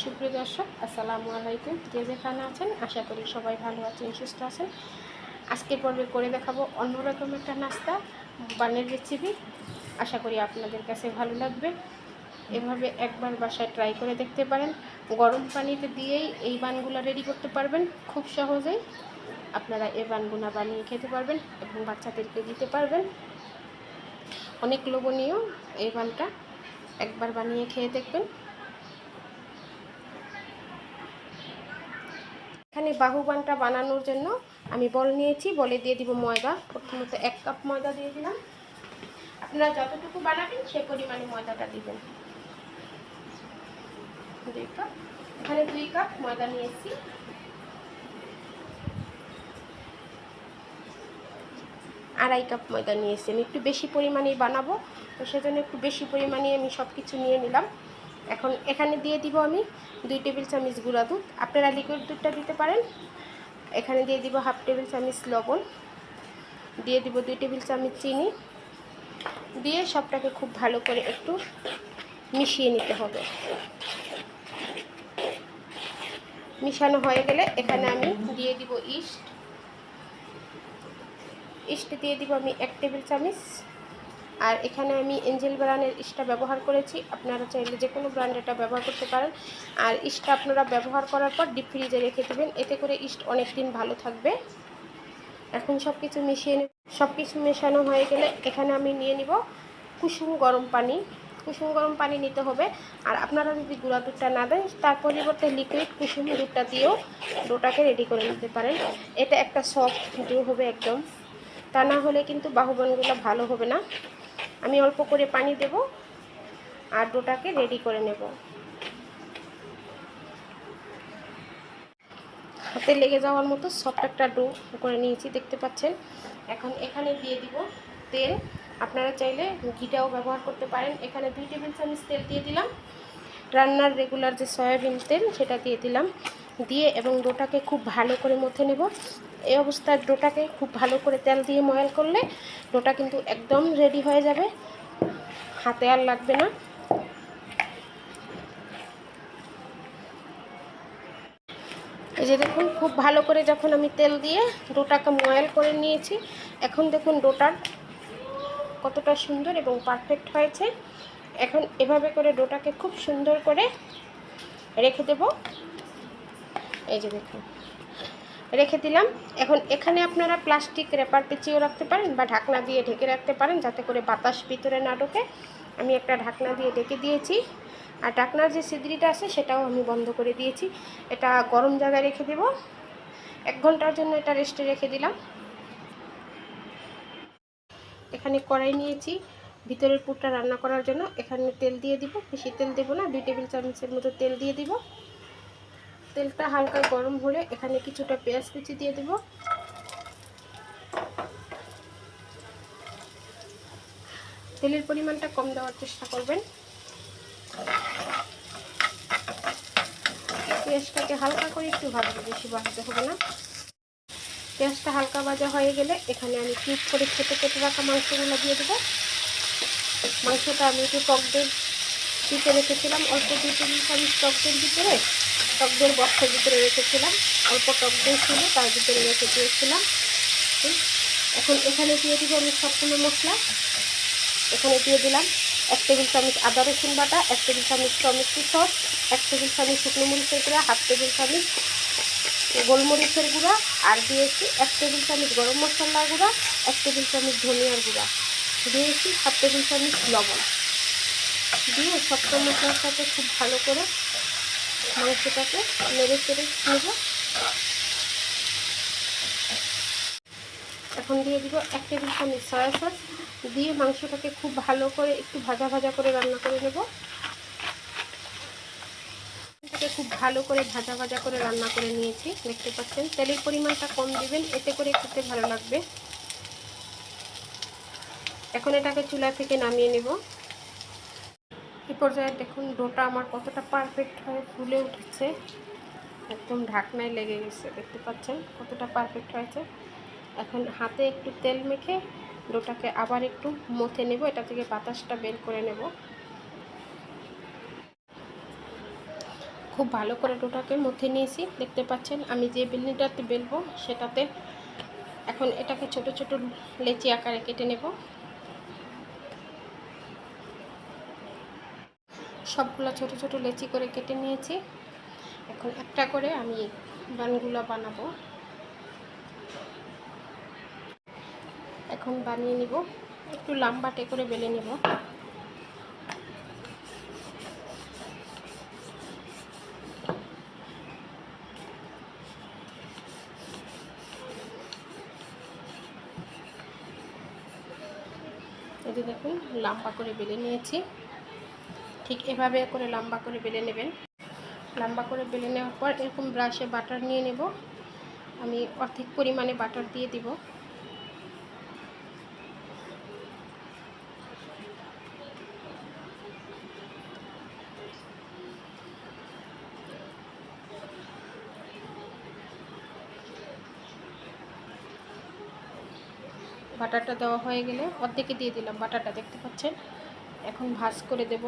সুপ্রিয় দর্শক, আসসালামু আলাইকুম। যে যেখানে আছেন আশা করি সবাই ভালো আছেন, সুস্থ আছেন। আজকের পর্বে করে দেখাবো অন্যরকম একটা নাস্তা, বানের রেসিপি। আশা করি আপনাদের কাছে ভালো লাগবে। এভাবে একবার বাসায় ট্রাই করে দেখতে পারেন। গরম পানিতে দিয়েই এই বানগুলো রেডি করতে পারবেন খুব সহজেই। আপনারা এই বানগুলো বানিয়ে খেতে পারবেন এবং বাচ্চাদেরকে দিতে পারবেন। অনেক লোভনীয় এই বানটা, একবার বানিয়ে খেয়ে দেখবেন। এখানে বাহুবানটা বানানোর জন্য আমি বল নিয়েছি, বলে দিয়ে দিব ময়দা। প্রথমত 1 কাপ ময়দা দিয়ে দিলাম। আপনারা যতটুকু বানাবেন সে পরিমাণে ময়দাটা দিবেন। 2 কাপ, এখানে 2 কাপ ময়দা নিয়েছি। আড়াই কাপ ময়দা নিয়েছি। আমি একটু বেশি পরিমাণেই বানাবো, তো সেজন্য একটু বেশি পরিমাণে আমি সব কিছু নিয়ে নিলাম। এখন এখানে দিয়ে দিব আমি 2 টেবিল চামচ গুঁড়া দুধ। আপনারা লিকুইড দুধটা দিতে পারেন। এখানে দিয়ে দিব 1/2 টেবিল চামচ লবণ, দিয়ে দিব 2 টেবিল চামচ চিনি, দিয়ে সবটাকে খুব ভালো করে একটু মিশিয়ে নিতে হবে। মিশানো হয়ে গেলে এখানে আমি দিয়ে দিব ইস্ট দিয়ে দিব আমি 1 টেবিল চামচ। আর এখানে আমি এঞ্জেল ব্র্যান্ডের ইস্টটা ব্যবহার করেছি। আপনারা চাইলে যে কোনো ব্র্যান্ডেরটা ব্যবহার করতে পারেন। আর ইস্টটা আপনারা ব্যবহার করার পর ডিপ ফ্রিজে রেখে দেবেন, এতে করে ইস্ট অনেক দিন ভালো থাকবে। এখন সব কিছু মেশানো হয়ে গেলে এখানে আমি নিয়ে নিব কুসুম গরম পানি। কুসুম গরম পানি নিতে হবে। আর আপনারা যদি গুঁড়া দুধটা না দেন, তার পরিবর্তে লিকুইড কুসুম দুধটা দিয়েও ডোটাকে রেডি করে নিতে পারেন। এটা একটা সফট ডো হবে একদম, তা না হলে কিন্তু বাহুবানগুলো ভালো হবে না। আমি অল্প করে পানি দেব আর ডোটাকে রেডি করে নেব। হাতে লেগে যাওয়ার মতো সফট একটা ডো করে নিয়েছি, দেখতে পাচ্ছেন। এখন এখানে দিয়ে দিব তেল। আপনারা চাইলে ঘিটাও ব্যবহার করতে পারেন। এখানে 2 টেবিল চামচ তেল দিয়ে দিলাম। রান্নার রেগুলার যে সয়াবিন তেল সেটা দিয়ে দিলাম। দিয়ে এবং ডোটাকে খুব ভালো করে মথে নেব। এই অবস্থায় ডোটাকে খুব ভালো করে তেল দিয়ে ময়াল করলে ডোটা কিন্তু একদম রেডি হয়ে যাবে, হাতে আর লাগবে না। এই যে দেখুন, খুব ভালো করে যখন আমি তেল দিয়ে ডোটাকে ময়াল করে নিয়েছি, এখন দেখুন ডোটার কতটা সুন্দর এবং পারফেক্ট হয়েছে। এখন এভাবে করে ডোটাকে খুব সুন্দর করে রেখে দেব। এই যে দেখুন, রেখে দিলাম। এখন এখানে আপনারা প্লাস্টিক র্যাপার পেঁচিয়েও রাখতে পারেন বা ঢাকনা দিয়ে ঢেকে রাখতে পারেন, যাতে করে বাতাস ভিতরে না ঢোকে। আমি একটা ঢাকনা দিয়ে ঢেকে দিয়েছি। আর ঢাকনার যে ছিদ্রিটা আছে সেটাও আমি বন্ধ করে দিয়েছি। এটা গরম জায়গায় রেখে দেব। 1 ঘন্টার জন্য এটা রেস্টে রেখে দিলাম। এখানে কড়াই নিয়েছি ভিতরের পুরটা রান্না করার জন্য। এখানে তেল দিয়ে দিব, বেশি তেল দেব না, 2 টেবিল চামচের মতো তেল দিয়ে দিব। তেলটা হালকা গরম হলে এখানে কিছুটা পেঁয়াজ কুচি দিয়ে দেব। তেলের পরিমাণটা কম দেওয়ার চেষ্টা করবেন। পেঁয়াজটাকে হালকা করে একটু ভাজবো, বেশি ভাজতে হবে না। পেঁয়াজটা হালকা ভাজা হয়ে গেলে এখানে আমি কিউব করে ছোটো কেটে রাখা মাংসগুলো দিয়ে দেবো। মাংসটা আমি একটু টক দই দিতে রেখেছিলাম, অল্প 2 টেবিল চামচ টক দইয়ের ভিতরে, টক দইয়ের বক্সের ভিতরে রেখেছিলাম। অল্প টক দই ছিল, তার ভিতরে রেখে দিয়েছিলাম। এখন এখানে দিয়ে দিব আমি সবগুলো মশলা। এখানে দিয়ে দিলাম 1 টেবিল চামচ আদা রসুন বাটা, 1 টেবিল চামচ টমেটো সস, 1 টেবিল চামচ শুকনো মরিচের গুঁড়া, 1/2 টেবিল চামচ গোলমরিচের গুঁড়া, আর দিয়েছি 1 টেবিল চামচ গরম মশলার গুঁড়া, 1 টেবিল চামচ ধনিয়ার গুঁড়া, দিয়েছি 1/2 টেবিল চামচ লবণ। দিয়ে সবটা মশলার সাথে খুব ভালো করে মাংসটাকে নেড়ে চেড়ে নেব। এখন দিয়ে দিব 1 টেবিল চামচ সয়া সস। দিয়ে মাংসটাকে খুব ভালো করে একটু ভাজা ভাজা করে রান্না করে নেব। খুব ভালো করে ভাজা ভাজা করে রান্না করে নিয়েছি, দেখতে পাচ্ছেন। তেলের পরিমাণটা কম দিবেন, এতে করে খেতে ভালো লাগবে। এখন এটাকে চুলা থেকে নামিয়ে নেব। এই পর্যায়ে দেখুন ডোটা আমার কতটা পারফেক্ট হয়ে ফুলে উঠেছে, একদম ঢাকনায় লেগে গেছে, দেখতে পাচ্ছেন কতটা পারফেক্ট হয়েছে। এখন হাতে একটু তেল মেখে ডোটাকে আবার একটু মথে নেব, এটা থেকে বাতাসটা বের করে নেব। খুব ভালো করে ডোটাকে মধ্যে নিয়েছি। দেখতে পাচ্ছেন আমি যে বেলনিটাতে বেলবো সেটাতে এখন এটাকে ছোট ছোট লেচি আকারে কেটে নেব। সবগুলো ছোট ছোট লেচি করে কেটে নিয়েছি। এখন একটা করে আমি বানগুলো বানাবো। এখন বানিয়ে নিব, একটু লম্বাটে করে বেলে নেব। এই যে দেখুন লম্বা করে বেলে নিয়েছি। ঠিক এভাবে করে লম্বা করে বেলে নেবেন। লম্বা করে বেলে নেওয়ার পর এরকম ব্রাশে বাটার নিয়ে নেব। আমি অর্ধেক পরিমাণে বাটার দিয়ে দিব। বাটারটা দেওয়া হয়ে গেলে অর্ধেকে দিয়ে দিলাম বাটারটা, দেখতে পাচ্ছেন। এখন ভাজ করে দেব।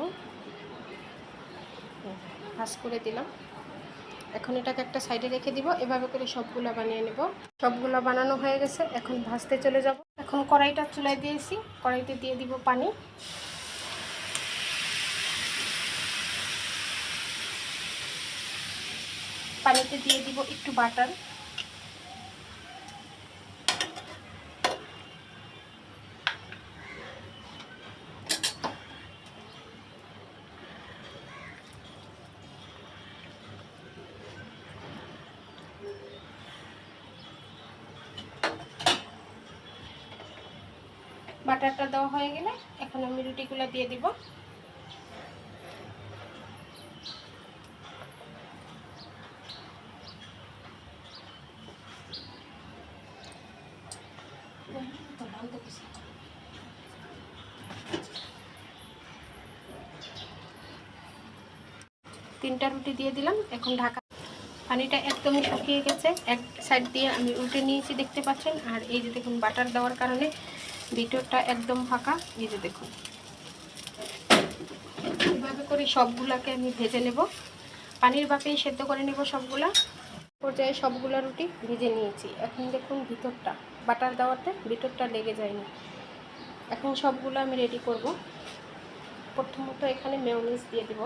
ভাজ করে দিলাম। এখন এটাকে একটা সাইডে রেখে দিব। এভাবে করে সবগুলো বানিয়ে নেব। সবগুলো বানানো হয়ে গেছে, এখন ভাজতে চলে যাব। এখন কড়াইটা চুলায় দিয়েছি, কড়াইতে দিয়ে দিব পানি। পানিতে দিয়ে দিব একটু বাটার। বাটারটা দেওয়া হয়ে গেলে এখন আমি রুটিগুলো দিয়ে দিব। তিনটা রুটি দিয়ে দিলাম। এখন ঢাকা। পানিটা একদমই শুকিয়ে গেছে। এক সাইড দিয়ে আমি উল্টে নিয়েছি, দেখতে পাচ্ছেন। আর এই যে দেখুন বাটার দেওয়ার কারণে ভিতরটা একদম ফাঁকা। এই যে দেখুন এভাবে করে সবগুলাকে আমি ভেজে নেব। পানির ভাপেই সেদ্ধ করে নেব সবগুলা। পর্যায়ে সবগুলা রুটি ভেজে নিয়েছি। এখন দেখুন ভিতরটা বাটার দেওয়াতে ভিতরটা লেগে যায়নি। এখন সবগুলো আমি রেডি করব। প্রথমত এখানে মেয়োনিজ দিয়ে দেব।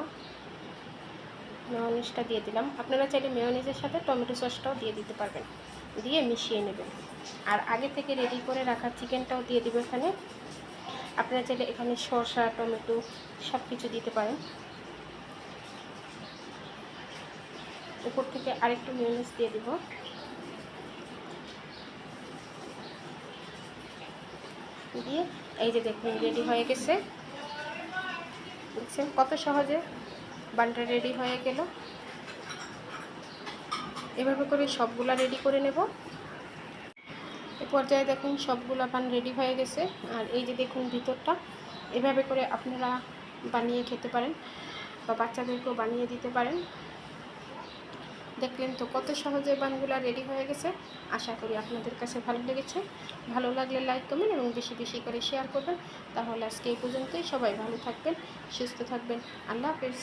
মেয়োনিজটা দিয়ে দিলাম। আপনারা চাইলে মেয়োনিজের সাথে টমেটো সসটাও দিয়ে দিতে পারবেন, দিয়ে মিশিয়ে নেবেন। আর আগে থেকে রেডি করে রাখা চিকেনটাও দিয়ে দেবো এখানে। আপনারা চাইলে এখানে শসা, টমেটো সব কিছু দিতে পারেন। উপর থেকে আরেকটু মেয়োনিজ দিয়ে দিব। দিয়ে এই যে দেখুন রেডি হয়ে গেছে। দেখছেন কত সহজে বানটা রেডি হয়ে গেল। এভাবে করে সবগুলা রেডি করে নেব। এ পর্যায়ে দেখুন সবগুলা বান রেডি হয়ে গেছে। আর এই যে দেখুন ভিতরটা এভাবে করে আপনারা বানিয়ে খেতে পারেন বা বাচ্চাদেরকেও বানিয়ে দিতে পারেন। দেখলেন তো কত সহজে বানগুলা রেডি হয়ে গেছে। আশা করি আপনাদের কাছে ভালো লেগেছে। ভালো লাগলে লাইক কমেন্ট এবং বেশি বেশি করে শেয়ার করবেন। তাহলে আজকে এই পর্যন্তই। সবাই ভালো থাকবেন, সুস্থ থাকবেন। আল্লাহ হাফেজ।